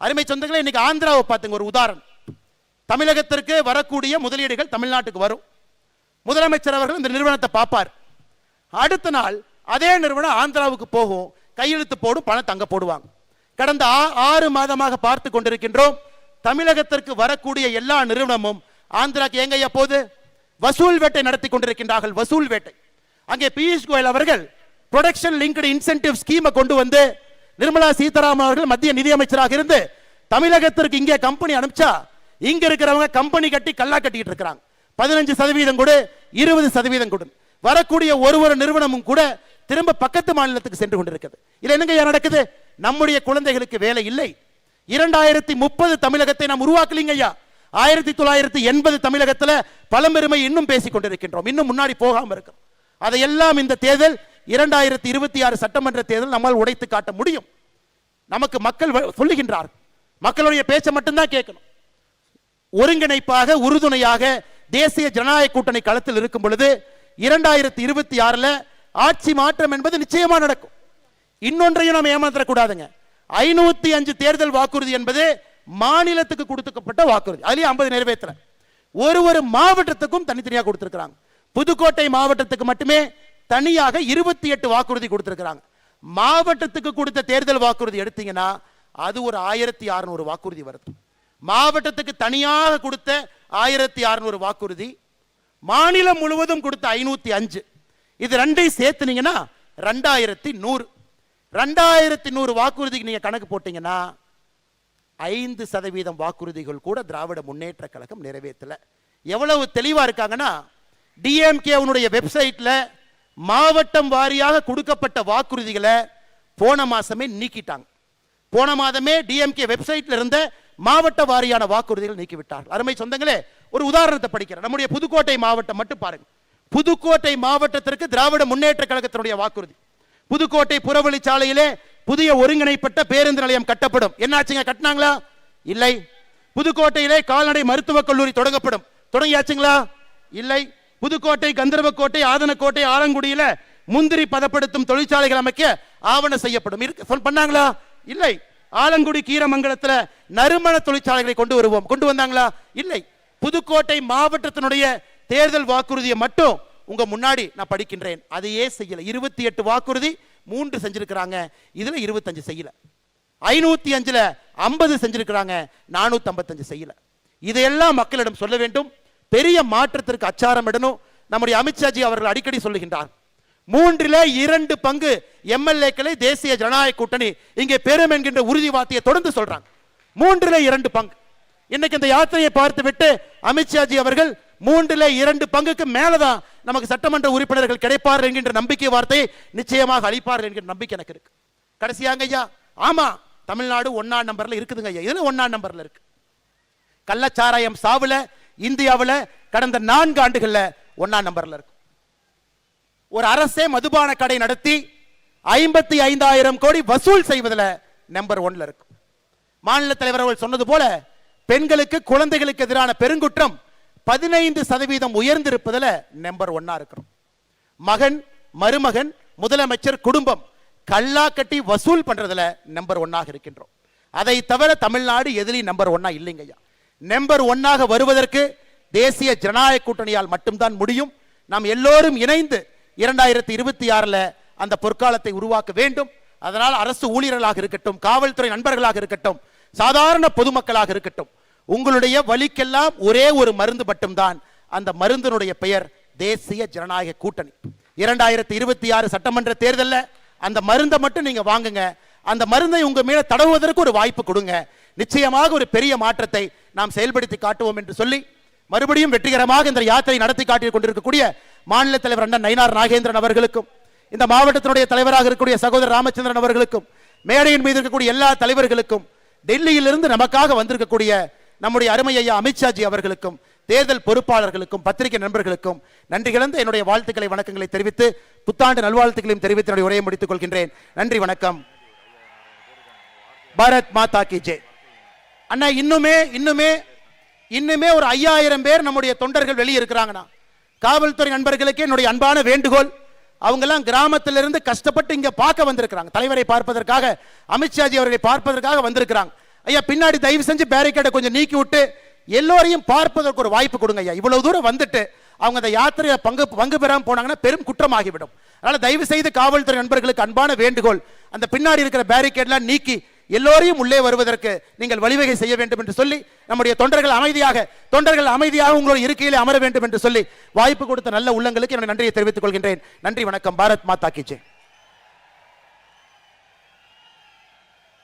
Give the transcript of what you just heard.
அருமை சொந்தங்களே, இன்னைக்கு ஆந்திராவை பார்த்துங்க ஒரு உதாரணம். தமிழகத்திற்கு வரக்கூடிய முதலீடுகள் தமிழ்நாட்டுக்கு வரும். முதலமைச்சர் அவர்கள் இந்த நிறுவனத்தை பார்ப்பார். அடுத்த நாள் அதே நிறுவனம் ஆந்திராவுக்கு போகும், கையெழுத்து போடும், பணத்தை அங்க போடுவாங்க. கடந்த 6 மாதமாக பார்த்து கொண்டிருக்கின்றோம். தமிழகத்திற்கு வரக்கூடிய எல்லா நிறுவனமும் ஆந்திராக்கு எங்கய்யா போது வசூல் வேட்டை நடத்தி கொண்டிருக்கின்றார்கள். வசூல் வேட்டை. அங்கே பியூஷ் கோயல் அவர்கள் ப்ரொடக்ஷன் லிங்க்டு இன்சென்டிவ் ஸ்கீமை கொண்டு வந்து நிர்மலா சீதாராமன் அவர்கள் மத்திய நிதியமைச்சராக இருந்து தமிழகத்திற்கு இங்கே கம்பெனி அனுப்பிச்சா இங்க இருக்கிறவங்க கம்பெனி கட்டி கல்லா கட்டிட்டு இருக்காங்க. 15% கொடு, 20% கொடு. வரக்கூடிய ஒரு நிறுவனமும் கூட திரும்ப பக்கத்து மாநிலத்துக்கு சென்று கொண்டிருக்கிறது. இதுல என்னங்க நடக்குது? நம்முடைய குழந்தைகளுக்கு வேலை இல்லை. 2030 தமிழகத்தை நாம் உருவாக்கலீங்க ஐயா. 1980 தமிழகத்தில் பழம்பெருமை இன்னும் பேசிக் கொண்டிருக்கின்றோம். இன்னும் முன்னாடி போகாம இருக்கிறோம். அதையெல்லாம் இந்த தேர்தல் 2026 சட்டமன்ற தேர்தல் நம்மால் உடைத்து காட்ட முடியும். நமக்கு மக்கள் சொல்லுகின்றார். மக்களுடைய பேச்சை மட்டும்தான் கேட்கணும். ஒருங்கிணைப்பாக உறுதுணையாக தேசிய ஜனநாயக கூட்டணி களத்தில் இருக்கும் பொழுது 2026 ஆட்சி மாற்றம் என்பது நிச்சயமா நடக்கும். இன்னொன்றையும் நாம் ஏமாற்றக்கூடாதுங்க. 505 தேர்தல் வாக்குறுதி என்பது மாநிலத்துக்கு கொடுக்கப்பட்ட வாக்குறுதி. அதுலயும் 50 நிறைவேற்றல. ஒரு மாவட்டத்துக்கும் தனித்தனியாக கொடுத்திருக்கிறாங்க. புதுக்கோட்டை மாவட்டத்துக்கு மட்டுமே தனியாக 28 வாக்குறுதி கொடுத்திருக்கிறாங்க. மாவட்டத்துக்கு கொடுத்த தேர்தல் வாக்குறுதி எடுத்தீங்கன்னா அது ஒரு 1600 வாக்குறுதி வருது. மாவட்டத்துக்கு தனியாக கொடுத்த 1600 வாக்குறுதி, மாநிலம் முழுவதும் கொடுத்த 505, இது ரெண்டையும் சேர்த்துனீங்கன்னா 2100. 2100 வாக்குறுதிக்கு நீங்க கணக்கு போட்டீங்கன்னா 5% வாக்குறுதிகள் கூட திராவிட முன்னேற்ற கழகம் நிறைவேற்றல. எவ்வளவு தெளிவா இருக்காங்கன்னா, டிஎம்கே வெப்சைட்ல மாவட்டம் வாரியாக கொடுக்கப்பட்ட வாக்குறுதிகளை போன மாசமே நீக்கிட்டாங்க. போன மாதமே டிஎம்கே வெப்சைட்ல இருந்த மாவட்ட வாரியான வாக்குறுதிகள் நீக்கிவிட்டார்கள். அருமை சொந்தங்களே, ஒரு உதாரணத்தை படிக்கிறேன். நம்முடைய புதுக்கோட்டை மாவட்டம் மட்டும் பாருங்க. புதுக்கோட்டை மாவட்டத்திற்கு திராவிட முன்னேற்ற கழகத்தினுடைய வாக்குறுதி, புதுக்கோட்டை புறவழிச்சாலையிலே புதிய ஒருங்கிணைப்பட்ட பேருந்து நிலையம் கட்டப்படும். என்னாச்சுங்க? கட்டினாங்களா? இல்லை. புதுக்கோட்டையிலே கால்நடை மருத்துவக் கல்லூரி தொடங்கப்படும். தொடங்கியாச்சுங்களா? இல்லை. புதுக்கோட்டை, கந்தர்வக்கோட்டை, ஆதனக்கோட்டை, ஆலங்குடியில முந்திரி பதப்படுத்தும் தொழிற்சாலைகள் அமைக்க ஆவண செய்யப்படும். பண்ணாங்களா? இல்லை. ஆலங்குடி கீரமங்கலத்தில் நறுமண தொழிற்சாலைகளை கொண்டு வந்தாங்களா? இல்லை. புதுக்கோட்டை மாவட்டத்தினுடைய தேர்தல் வாக்குறுதியை மட்டும் உங்க முன்னாடி நான் படிக்கின்றேன். அதையே செய்யல. 28 வாக்குறுதி 3 செஞ்சிருக்கிறாங்க. இதுல 25 செய்யல. 505ல 50 செஞ்சிருக்கிறாங்க. 455 செய்யல. இதையெல்லாம் மக்களிடம் சொல்ல வேண்டும். பெரிய மாற்றத்திற்கு அச்சாரம் இடணும். நம்முடைய அமித்ஷாஜி அவர்கள் அடிக்கடி சொல்லுகின்றார், 3/2 பங்கு எம்எல்ஏக்களை தேசிய ஜனநாயக கூட்டணி இங்கே பெறும் என்கின்ற உறுதி வார்த்தையை தொடர்ந்து சொல்றாங்க. 3/2 பங்கு. இன்னைக்கு இந்த யாத்திரையை பார்த்து விட்டு அமித்ஷாஜி அவர்கள் 3/2 பங்குக்கு மேலதான் நமக்கு சட்டமன்ற உறுப்பினர்கள் கிடைப்பார்கள் என்கின்ற நம்பிக்கை வார்த்தையை நிச்சயமாக அளிப்பார்கள் என்கிற நம்பிக்கை எனக்கு இருக்கு. கடைசியாங்க ஐயா, ஆமா, தமிழ்நாடு 1ஆம் நம்பர்ல இருக்குதுங்க ஐயா. இதுல 1ஆம் நம்பர்ல இருக்கு. கள்ளச்சாராயம் சாவுல இந்தியாவில் கடந்த 4 ஆண்டுகள்ல 1ஆம் நம்பர்ல இருக்கு. ஒரு அரசே மதுபான கடை நடத்தி 55,000 கோடி வசூல் செய்வதில் நம்பர் 1ல இருக்கு. மாநில தலைவர் அவர்கள் சொன்னது போல பெண்களுக்கு, குழந்தைகளுக்கு எதிரான பெருங்குற்றம் 15% உயர்ந்திருப்பதில் நம்பர் 1ஆ இருக்கிறோம். மகன், மருமகன், முதலமைச்சர் குடும்பம் கல்லா கட்டி வசூல் பண்றதுல நம்பர் 1ஆக இருக்கின்றோம். அதை தவிர தமிழ்நாடு எதிரி நம்பர் 1ஆ இல்லைங்க ஐயா. நம்பர் 1ஆக வருவதற்கு தேசிய ஜனநாயக கூட்டணியால் மட்டும்தான் முடியும். நாம் எல்லோரும் இணைந்து 2026 அந்த பொற்காலத்தை உருவாக்க வேண்டும். அதனால் அரசு ஊழியர்களாக இருக்கட்டும், காவல்துறை நண்பர்களாக இருக்கட்டும், சாதாரண பொதுமக்களாக இருக்கட்டும், உங்களுடைய வலிக்கெல்லாம் ஒரே ஒரு மருந்து மட்டும்தான். அந்த மருந்தினுடைய பெயர் தேசிய ஜனநாயக கூட்டணி. 2026 சட்டமன்ற தேர்தலில் அந்த மருந்தை மட்டும் நீங்க வாங்குங்க. அந்த மருந்தை உங்க மேல தடவுவதற்கு ஒரு வாய்ப்பு கொடுங்க. நிச்சயமாக ஒரு பெரிய மாற்றத்தை நாம் செயல்படுத்தி காட்டுவோம் என்று சொல்லி மறுபடியும் வெற்றிகரமாக இந்த யாத்திரை நடத்தி காட்டிக் கொண்டிருக்கக்கூடிய மாநில தலைவர் அண்ணன் நயினார் நாகேந்திரன் அவர்களுக்கும், இந்த மாவட்டத்தினுடைய தலைவராக இருக்கக்கூடிய சகோதரர் ராமச்சந்திரன் அவர்களுக்கும், மேடையின் மீது இருக்கக்கூடிய எல்லா தலைவர்களுக்கும், டெல்லியிலிருந்து நமக்காக வந்திருக்கக்கூடிய நம்முடைய அருமை ஐயா அமித்ஷாஜி அவர்களுக்கும், தேர்தல் பொறுப்பாளர்களுக்கும், பத்திரிகை நண்பர்களுக்கும் நன்றி கலந்து என்னுடைய வாழ்த்துக்களை, வணக்கங்களை தெரிவித்து புத்தாண்டு நல்வாழ்த்துக்களையும் தெரிவித்து என்னுடைய உரையை முடித்துக் கொள்கின்றேன். நன்றி, வணக்கம். பாரத் மாதா கி ஜெய். அண்ணா, இன்னுமே ஒரு 5000 பேர் நம்முடைய தொண்டர்கள் வெளியே இருக்கிறாங்கண்ணா. காவல்துறை நண்பர்களுக்கு என்னுடைய அன்பான வேண்டுகோள், அவங்க எல்லாம் கிராமத்திலிருந்து கஷ்டப்பட்டு இங்க பார்க்க வந்திருக்கிறாங்க. தலைவரை பார்ப்பதற்காக, அமித்ஷாஜி அவர்களை பார்ப்பதற்காக வந்திருக்கிறாங்க. ஐயா பின்னாடி தயவு செஞ்சு பேரிகேடை கொஞ்சம் நீக்கி விட்டு எல்லோரையும் பார்ப்பதற்கு ஒரு வாய்ப்பு கொடுங்க ஐயா. இவ்வளவு தூரம் வந்துட்டு அவங்க அந்த யாத்திரையை பங்கு பெறாமல் போனாங்கன்னா பெரும் குற்றமாகிவிடும். அதனால தயவு செய்து காவல்துறை நண்பர்களுக்கு அன்பான வேண்டுகோள், அந்த பின்னாடி இருக்கிற பேரிகேட்லாம் நீக்கி எல்லோரையும் உள்ளே வருவதற்கு நீங்கள் வழிவகை செய்ய வேண்டும் என்று சொல்லி, நம்முடைய தொண்டர்கள் அமைதியாக உங்களோட இருக்கையிலே அமர வேண்டும் என்று சொல்லி வாய்ப்பு கொடுத்த நல்ல உள்ளங்களுக்கு என்னுடைய நன்றியை தெரிவித்துக் கொள்கின்றேன். நன்றி, வணக்கம். பாரத் மாதா கி ஜெய்.